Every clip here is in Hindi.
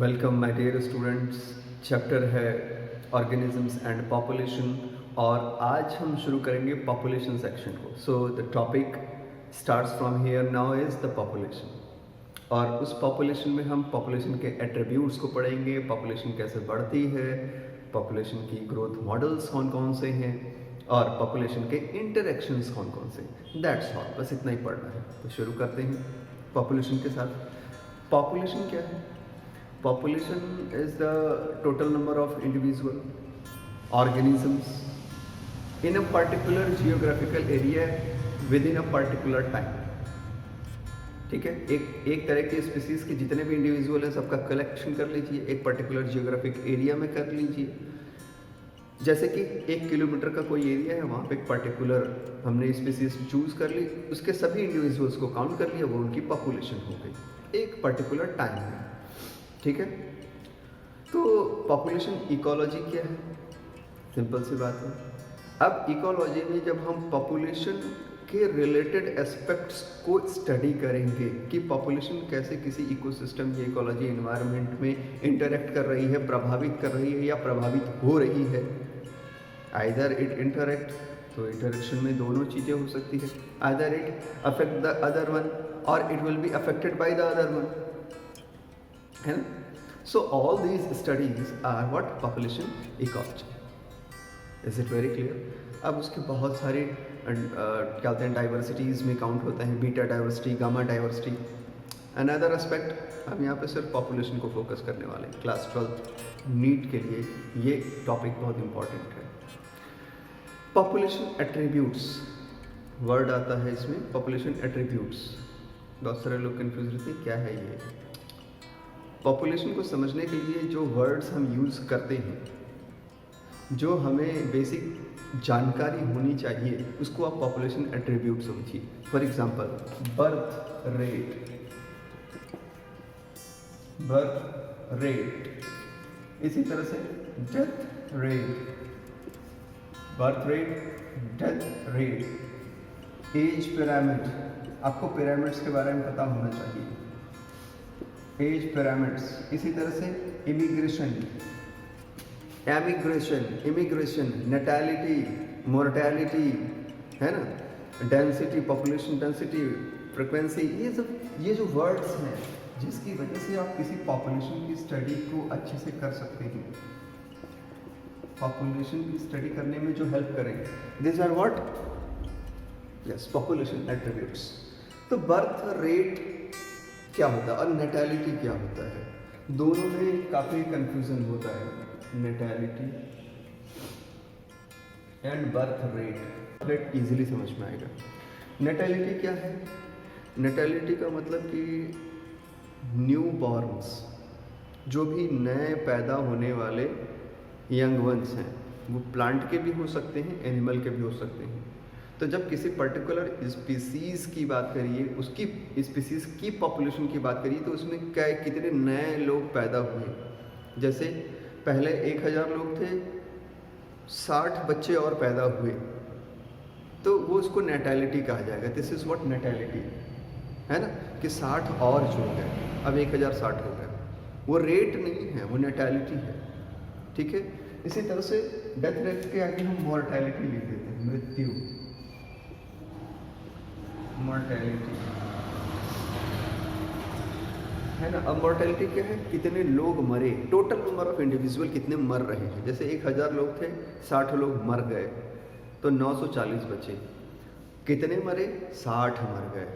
Welcome my dear students. Chapter है ऑर्गेनिजम्स एंड पॉपुलेशन और आज हम शुरू करेंगे पॉपुलेशन सेक्शन को। So the topic starts from here now is the population. और उस पॉपुलेशन में हम पॉपुलेशन के एट्रीब्यूट्स को पढ़ेंगे, पॉपुलेशन कैसे बढ़ती है, पॉपुलेशन की ग्रोथ मॉडल्स कौन कौन से हैं और पॉपुलेशन के इंटरेक्शंस कौन कौन से। दैट्स ऑल, बस इतना ही पढ़ना है। तो शुरू करते हैं पॉपुलेशन के साथ। पॉपुलेशन क्या है? Population is the total number of individual organisms in a particular geographical area within a particular time। ठीक है, एक तरह के स्पीसीज के जितने भी इंडिविजुअल हैं सबका कलेक्शन कर लीजिए, एक पर्टिकुलर जियोग्राफिक एरिया में कर लीजिए। जैसे कि 1 किलोमीटर का कोई एरिया है, वहाँ पे एक पर्टिकुलर हमने स्पीसीज चूज कर ली, उसके सभी इंडिविजुअल्स को काउंट कर लिया, वो उनकी पॉपुलेशन हो गई एक पर्टिकुलर टाइम में। ठीक है, तो पॉपुलेशन इकोलॉजी क्या है? सिंपल सी बात है। अब इकोलॉजी में जब हम पॉपुलेशन के रिलेटेड एस्पेक्ट्स को स्टडी करेंगे कि पॉपुलेशन कैसे किसी इकोसिस्टम या इकोलॉजी एनवायरनमेंट में इंटरेक्ट कर रही है, प्रभावित कर रही है या प्रभावित हो रही है। आइदर इट इंटरेक्ट, तो इंटरेक्शन में दोनों चीज़ें हो सकती है। Either it affect the other one और it will be affected by the other one, है ना। So all these studies are what? Population ecology. Is it very clear? अब उसके बहुत सारे क्या होते हैं, डाइवर्सिटीज़ में काउंट होता है, beta diversity, gamma diversity. Another aspect, हम यहाँ पे सिर्फ पॉपुलेशन को फोकस करने वाले हैं। क्लास 12 नीट के लिए ये टॉपिक बहुत इंपॉर्टेंट है। पॉपुलेशन एट्रीब्यूट्स वर्ड आता है इसमें, पॉपुलेशन एट्रीब्यूट्स। बहुत सारे लोग कन्फ्यूज रहते हैं क्या है ये। पॉपुलेशन को समझने के लिए जो वर्ड्स हम यूज़ करते हैं, जो हमें बेसिक जानकारी होनी चाहिए, उसको आप पॉपुलेशन एट्रीब्यूट समझिए। फॉर एग्जांपल, बर्थ रेट, इसी तरह से death rate, birth rate, death rate, age pyramid. आपको पिरामिड्स के बारे में पता होना चाहिए, एज पिरामिड्स। इसी तरह से इमिग्रेशन, नेटैलिटी, मोर्टैलिटी, है ना, डेंसिटी, पॉपुलेशन डेंसिटी, फ्रिक्वेंसी, ये जो वर्ड्स हैं जिसकी वजह से आप किसी पॉपुलेशन की स्टडी को अच्छे से कर सकते हैं, पॉपुलेशन की स्टडी करने में जो हेल्प करेंगे, this are what? Yes, population attributes. तो बर्थ रेट क्या होता है और नेटैलिटी क्या होता है, दोनों में काफ़ी कंफ्यूजन होता है। Natality and birth rate easily समझ में आएगा। नेटैलिटी क्या है? नेटैलिटी का मतलब कि न्यू बॉर्न्स, जो भी नए पैदा होने वाले यंग वंस हैं, वो प्लांट के भी हो सकते हैं, एनिमल के भी हो सकते हैं। तो जब किसी पर्टिकुलर स्पीसीज़ की बात करिए, उसकी स्पीसीज़ की पॉपुलेशन की बात करिए, तो उसमें क्या कितने नए लोग पैदा हुए। जैसे पहले 1000 लोग थे, 60 बच्चे और पैदा हुए, तो वो उसको नेटैलिटी कहा जाएगा। दिस इज़ व्हाट नेटैलिटी, है ना, कि 60 और जुड़ गए, अब 1060 हो गए। वो रेट नहीं है, वो नेटैलिटी है। ठीक है, इसी तरह से डेथ रेट के आगे हम मॉर्टैलिटी लिख देते हैं, मृत्यु, मॉर्टैलिटी, है ना। अब मॉर्टैलिटी क्या है? कितने लोग मरे, टोटल नंबर ऑफ इंडिविजुअल कितने मर रहे हैं। जैसे 1000 लोग थे, 60 लोग मर गए, तो 940 बचे। कितने मरे? 60 मर गए।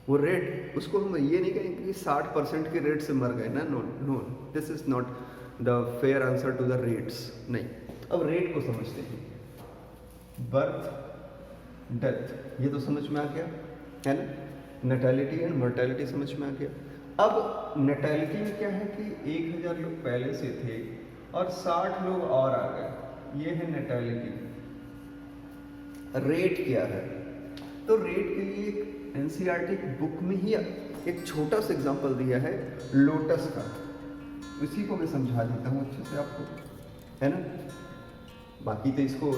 वो रेट, उसको हम ये नहीं कहेंगे कि 60% के रेट से मर गए ना, no, this is not the fair answer to the rates, नहीं। अब रेट को समझते हैं। बर्थ, डेथ, ये तो समझ में आ गया, है ना। नेटैलिटी एंड मोर्टैलिटी समझ में आ गया। अब नेटैलिटी में क्या है कि 1000 लोग पहले से थे और 60 लोग और आ गए, ये है नेटैलिटी। रेट क्या है? तो रेट के लिए एक एनसीईआरटी बुक में ही एक छोटा सा एग्जांपल दिया है, लोटस का। उसी को मैं समझा देता हूँ अच्छे से आपको, है ना। बाकी तो इसको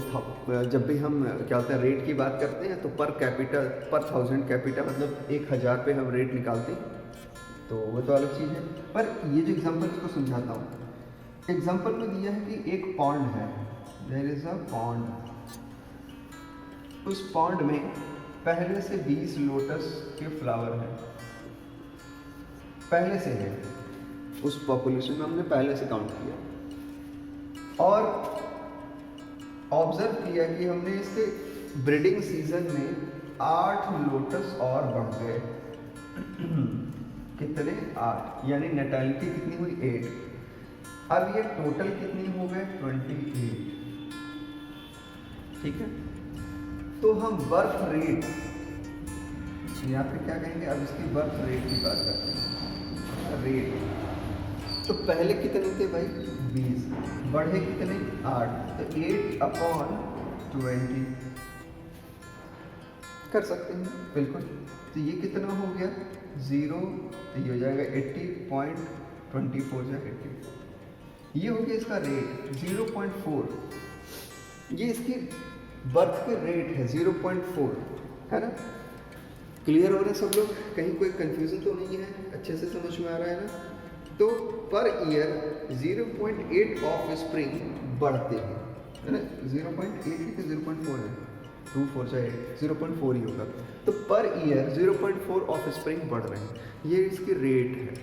जब भी हम क्या होता है रेट की बात करते हैं, तो पर कैपिटा, पर 1000 कैपिटा, मतलब 1000 पे हम रेट निकालते हैं, तो वो तो अलग चीज़ है। पर ये जो एग्जांपल इसको समझाता हूँ, एग्जांपल में दिया है कि एक पॉन्ड है, देयर इज अ पॉन्ड। उस पॉन्ड में पहले से 20 लोटस के फ्लावर हैं, पहले से है, उस पॉपुलेशन में हमने पहले से काउंट किया और ऑब्जर्व किया कि हमने इसके ब्रीडिंग सीजन में 8 लोटस और बढ़ गए। कितने? 8, यानी नेटालिटी कितनी हुई? 8। अब ये टोटल कितनी हो गए? 28। ठीक है, तो हम बर्थ रेट यहाँ पे क्या कहेंगे? अब इसकी बर्थ रेट की बात करते हैं। रेट तो पहले कितने थे भाई? 20, बढ़े कितने? 8, तो 8/20 कर सकते हैं बिल्कुल। तो ये कितना हो गया? 0, तो ये हो जाएगा 80.24 या 80। ये हो गया इसका रेट 0.4। ये इसकी बर्थ के रेट है 0.4, है ना? क्लियर हो रहा है सब लोग? कहीं कोई कंफ्यूजन तो नहीं है? अच्छे से समझ में आ रहा है ना? तो पर ईयर 0.8 ऑफ स्प्रिंग बढ़ते हैं, है ना? 0.8 है कि 0.4 है? 2 4 से 8, 0.4 ही होगा। तो पर ईयर 0.4 ऑफ स्प्रिंग बढ़ रहे हैं। ये इसकी रेट है,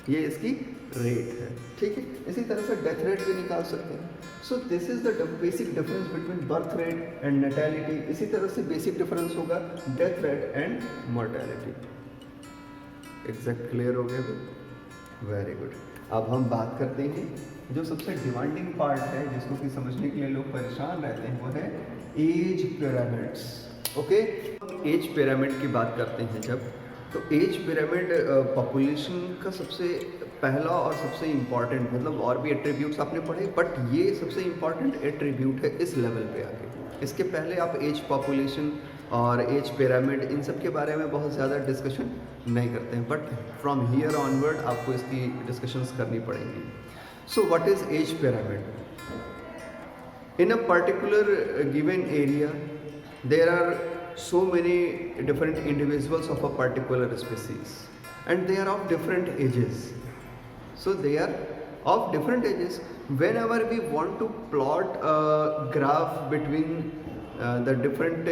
ये इसकी रेट है। ठीक है, इसी तरह से डेथ रेट भी निकाल सकते हैं। So this is the basic difference between birth rate and natality. इसी तरह से बेसिक डिफरेंस होगा death rate and mortality. Exact clear हो गया? Very good. अब हम बात करते हैं जो सबसे डिमांडिंग पार्ट है, जिसको कि समझने के लिए लोग परेशान रहते हैं, वो है age pyramids. Okay, age pyramid की बात करते हैं जब, तो एज पिरामिड पॉपुलेशन का सबसे पहला और सबसे इम्पॉर्टेंट, मतलब और भी एट्रीब्यूट्स आपने पढ़े, बट ये सबसे इम्पॉर्टेंट एट्रीब्यूट है इस लेवल पे आके। इसके पहले आप एज पॉपुलेशन और एज पिरामिड इन सब के बारे में बहुत ज़्यादा डिस्कशन नहीं करते हैं, बट फ्रॉम हियर ऑनवर्ड आपको इसकी डिस्कशंस करनी पड़ेंगी। So what is age pyramid? In a particular given area there are so many different individuals of a particular species and they are of different ages. So they are of different ages. Whenever we want to plot a graph between the different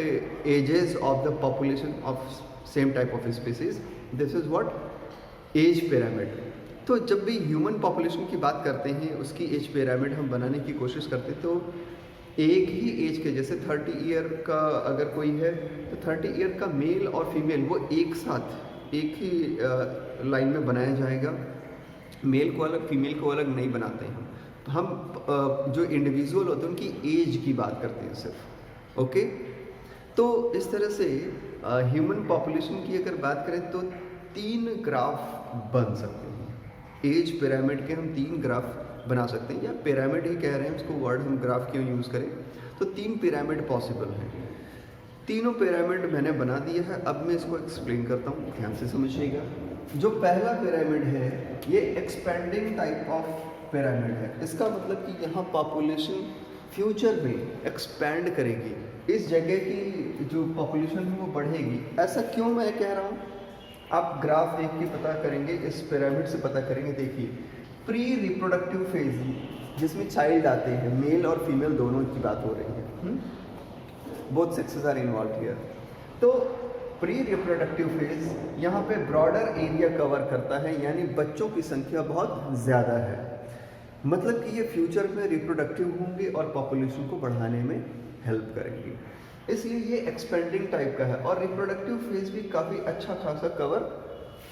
ages of the population of same type of species, this is what age pyramid. तो जब भी ह्यूमन पॉपुलेशन की बात करते हैं, उसकी एज पिरामिड हम बनाने की कोशिश करते हैं, तो एक ही एज के, जैसे 30 ईयर का अगर कोई है तो 30 ईयर का मेल और फीमेल वो एक साथ एक ही लाइन में बनाया जाएगा। मेल को अलग, फीमेल को अलग नहीं बनाते हैं हम। जो इंडिविजुअल होते हैं उनकी एज की बात करते हैं सिर्फ। ओके, तो इस तरह से ह्यूमन पॉपुलेशन की अगर बात करें तो 3 ग्राफ बन सकते हैं। एज पिरामिड के हम 3 ग्राफ बना सकते हैं, या पिरामिड ही कह रहे हैं उसको, वर्ड हम ग्राफ क्यों यूज़ करें। तो 3 पिरामिड पॉसिबल हैं। तीनों पिरामिड मैंने बना दिया है, अब मैं इसको एक्सप्लेन करता हूँ, ध्यान से समझिएगा। जो पहला पिरामिड है ये एक्सपेंडिंग टाइप ऑफ पिरामिड है। इसका मतलब कि यहाँ पॉपुलेशन फ्यूचर में एक्सपैंड करेगी, इस जगह की जो पॉपुलेशन है वो बढ़ेगी। ऐसा क्यों मैं कह रहा हूँ, आप ग्राफ देख के पता करेंगे, इस पिरामिड से पता करेंगे। देखिए, प्री रिप्रोडक्टिव फेज जिसमें चाइल्ड आते हैं, मेल और फीमेल दोनों की बात हो रही है, both sexes are involve here. तो प्री रिप्रोडक्टिव फेज यहाँ पे ब्रॉडर एरिया कवर करता है, यानी बच्चों की संख्या बहुत ज़्यादा है। मतलब कि ये फ्यूचर में रिप्रोडक्टिव होंगे और पॉपुलेशन को बढ़ाने में हेल्प करेंगे, इसलिए ये एक्सपेंडिंग टाइप का है। और रिप्रोडक्टिव फेज भी काफ़ी अच्छा खासा कवर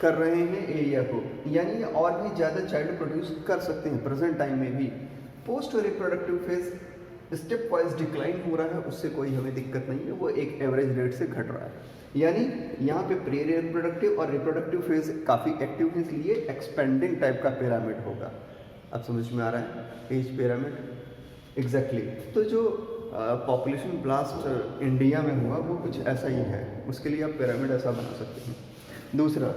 कर रहे हैं एरिया को, यानी ये और भी ज़्यादा चाइल्ड प्रोड्यूस कर सकते हैं प्रेजेंट टाइम में भी। Post reproductive phase step wise decline हो रहा है, उससे कोई हमें दिक्कत नहीं है, वो एक एवरेज रेट से घट रहा है। यानी यहाँ पे प्री रिप्रोडक्टिव और रिप्रोडक्टिव फेज काफ़ी एक्टिव है, इसलिए एक्सपेंडिंग टाइप का पिरामिड होगा। अब समझ में आ रहा है एज पिरामिड? एग्जैक्टली। तो जो पॉपुलेशन ब्लास्ट इंडिया में हुआ वो कुछ ऐसा ही है, उसके लिए आप पिरामिड ऐसा बना सकते हैं। दूसरा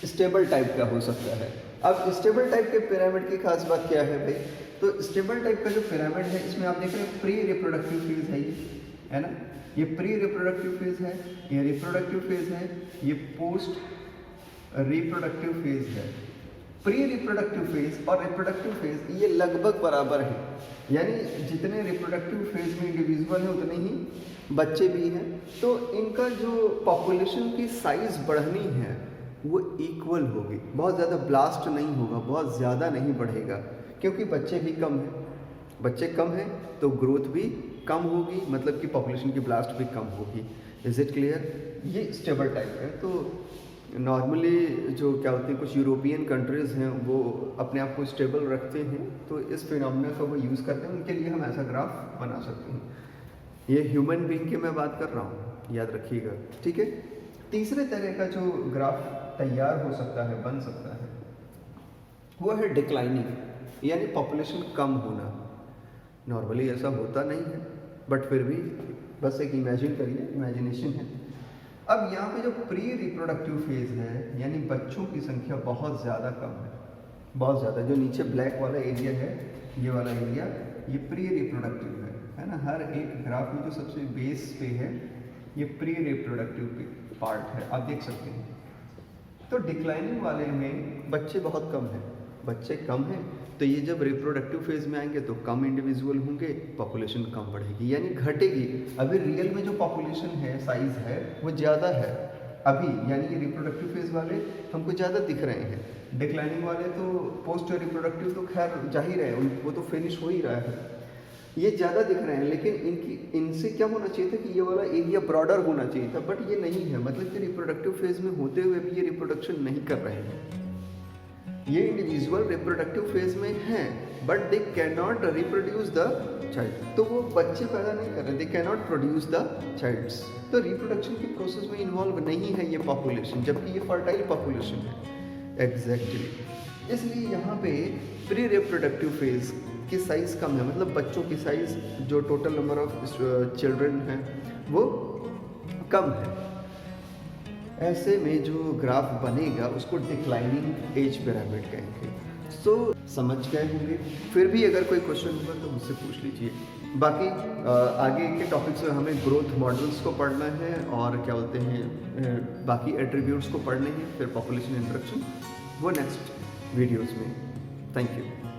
स्टेबल टाइप का हो सकता है। अब स्टेबल टाइप के पिरामिड की खास बात क्या है भाई? तो स्टेबल टाइप का जो पिरामिड है, इसमें आप देख रहे हैं प्री रिप्रोडक्टिव फेज है, ये है ना, ये प्री रिप्रोडक्टिव फेज है, ये रिप्रोडक्टिव फेज है, ये पोस्ट रिप्रोडक्टिव फेज है, प्री रिप्रोडक्टिव फेज और रिप्रोडक्टिव फेज ये लगभग बराबर है, यानी जितने रिप्रोडक्टिव फेज में इंडिविजुअल है उतने ही बच्चे भी हैं। तो इनका जो पॉपुलेशन की साइज बढ़नी है वो इक्वल होगी, बहुत ज़्यादा ब्लास्ट नहीं होगा, बहुत ज़्यादा नहीं बढ़ेगा, क्योंकि बच्चे भी कम हैं। बच्चे कम हैं तो ग्रोथ भी कम होगी, मतलब कि पॉपुलेशन की ब्लास्ट भी कम होगी। Is it clear? ये स्टेबल टाइप है। तो नॉर्मली जो क्या होते हैं, कुछ यूरोपियन कंट्रीज़ हैं वो अपने आप को स्टेबल रखते हैं, तो इस फिनोमेना का वो यूज़ करते हैं, उनके लिए हम ऐसा ग्राफ बना सकते हैं। ये ह्यूमन बीइंग की मैं बात कर रहा हूँ, याद रखिएगा, ठीक है। तीसरे तरह का जो ग्राफ तैयार हो सकता है, बन सकता है, वो है डिक्लाइनिंग, यानी पॉपुलेशन कम होना। नॉर्मली ऐसा होता नहीं है, बट फिर भी बस एक इमेजिन करिए, इमेजिनेशन है। अब यहाँ पे जो प्री रिप्रोडक्टिव फेज है, यानी बच्चों की संख्या बहुत ज़्यादा कम है, बहुत ज़्यादा। जो नीचे ब्लैक वाला एरिया है, ये वाला एरिया, ये प्री रिप्रोडक्टिव है ना। हर एक ग्राफ में जो सबसे बेस पे है ये प्री रिप्रोडक्टिव पार्ट है, आप देख सकते हैं। तो डिक्लाइनिंग वाले में बच्चे बहुत कम हैं, बच्चे कम हैं, तो ये जब रिप्रोडक्टिव फेज में आएंगे तो कम इंडिविजुअल होंगे, पॉपुलेशन कम बढ़ेगी, यानी घटेगी। अभी रियल में जो पॉपुलेशन है, साइज है, वो ज़्यादा है अभी, यानी ये रिप्रोडक्टिव फेज वाले हमको ज़्यादा दिख रहे हैं। डिक्लाइनिंग वाले तो पोस्ट रिप्रोडक्टिव तो खैर जा ही रहे हैं, वो तो फिनिश हो ही रहा है, ये ज़्यादा दिख रहे हैं। लेकिन इनसे क्या होना चाहिए था कि ये वाला एरिया ब्रॉडर होना चाहिए था, बट ये नहीं है। मतलब कि रिप्रोडक्टिव फेज में होते हुए भी ये रिप्रोडक्शन नहीं कर रहे हैं। ये इंडिविजुअल रिप्रोडक्टिव फेज में हैं, but they can not reproduce the child, तो वो बच्चे पैदा नहीं कर रहे, they can not produce the childs. तो रिप्रोडक्शन की प्रोसेस में इन्वॉल्व नहीं है ये पॉपुलेशन, जबकि ये फर्टाइल पॉपुलेशन है। एग्जैक्टली इसलिए यहाँ पे प्री रिप्रोडक्टिव फेज की साइज़ कम है, मतलब बच्चों की साइज़ जो टोटल नंबर ऑफ चिल्ड्रन हैं वो कम है। ऐसे में जो ग्राफ बनेगा उसको डिक्लाइनिंग एज पिरामिड कहेंगे। सो समझ गए होंगे। फिर भी अगर कोई क्वेश्चन होगा तो मुझसे पूछ लीजिए। बाकी आगे के टॉपिक्स में हमें ग्रोथ मॉडल्स को पढ़ना है और क्या बोलते हैं बाकी एट्रीब्यूट्स को पढ़ने हैं, फिर पॉपुलेशन इंट्रोडक्शन, वो नेक्स्ट वीडियोज़ में। Thank you.